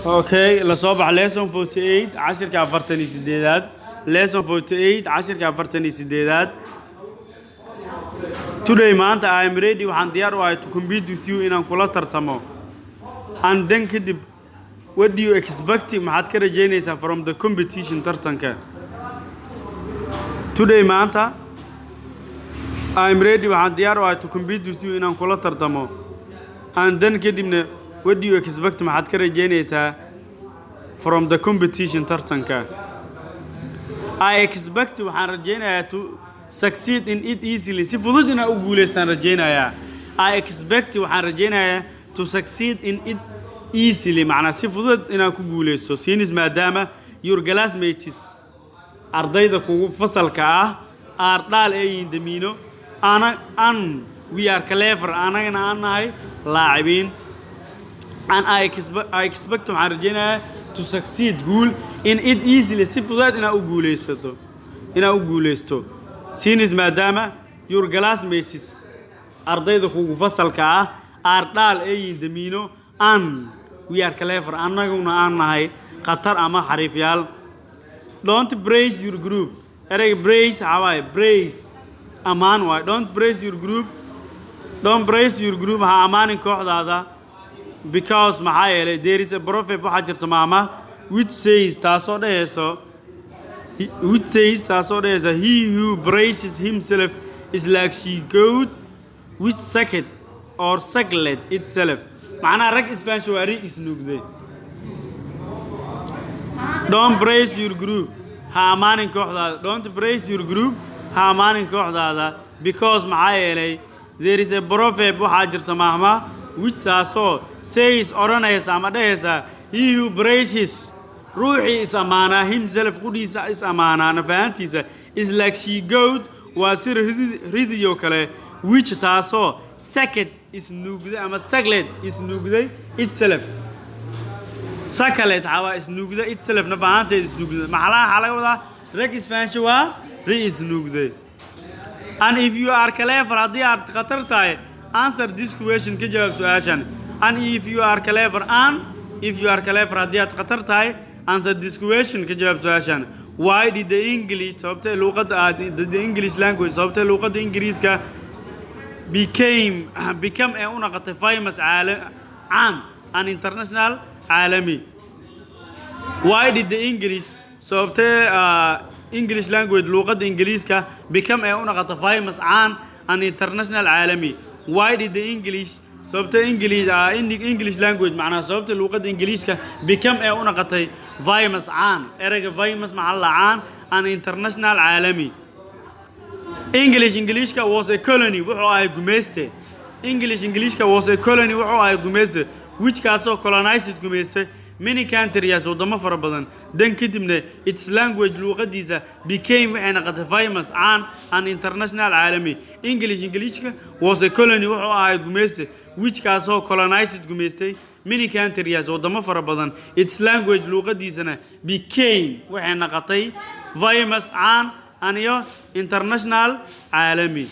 Okay, la soo bax lesson 48 casharka 48 lesson 48 casharka 48 Today maanta I am ready waxaan diyaar u ahay to compete with you inaan kula tartamo and then kadib what do you expect maxaad ka rajaynaysaa from the competition tartanka Today maanta I am ready waxaan diyaar u ahay to compete with you inaan kula tartamo and then kadibna what do you expect maxaad ka rajaynaysaa from the competition tartanka I expect waxaan rajaynayaa to succeed in it easily si fudud inaan u guuleystaan rajaynayaa I expect waxaan rajaynayaa to succeed in it easily macna si fudud inaan ku guuleysto since maadaama your classmates ardayda kugu fasalka ah ardal ay indamiino we are clever anagana aan nahay laacibiin and I expect waxaan rajaynayaa to succeed goal in it easily si fudud inaan u guuleysto since maadaama your classmates ardayda kugu fasalka ah ardal ay indamiino we are clever anaguna aan nahay khatar ama xariifyaal don't praise your group erey praise haway praise amaan way don't praise your group ha amaanin kooxdaada because maxaa yeelay there is a proverb waxaa jirta maama which says taasoo dhahayso he who praises himself is like she goat which sucked or suckled itself macnaha rag isfaanshwaari isnuugday don't praise your group ha amaanin kooxdaada don't praise your group ha amaanin kooxdaada because maxaa yeelay there is a proverb waxaa jirta maama which taasoo says oranaysa ama dhahaysa he who praises ruuxi is amaana himself qudhiisa is amaana nafahantiisa is like she goat waa sir ridiyo kale which taasoo sucked is nuugday ama suckled is nuugday itself suckled hawa is nuugday itself nafahanteeda is nuugday maxaa laga wadaa rag isfaansho waa ri is nuugday and if you are clever haddii aad khatar tahay answer this question ka jawaab su'aashan and if you are clever haddii aad khatar tahay answer this question ka jawaab su'aashan why did the English sababtay luqadda the English language sababtay luqadda Ingiriiska become ee una qatay famous caam an international caalami why did the English sababtay English language luqadda Ingiriiska become ee una qatay famous caam an international caalami why did the English sababta English language macnaha sababta luqadda Ingiriiska become ee una qatay famous caan erayga famous maxaa caan an international caalami Englishka was a colony wuxuu ahay gumeyste Englishka was a colony wuxuu ahay gumeyste which kaasoo colonized gumeyste many countries wadamo fara badan dan kadibna its language luqadiisa became waxay noqotay famous caan an international caalami Englishka was a colony wuxuu ahay gumeyste which kaasoo colonized gumeystay many countries wadamo fara badan its language luqadiisana became waxay noqotay famous caan an international caalami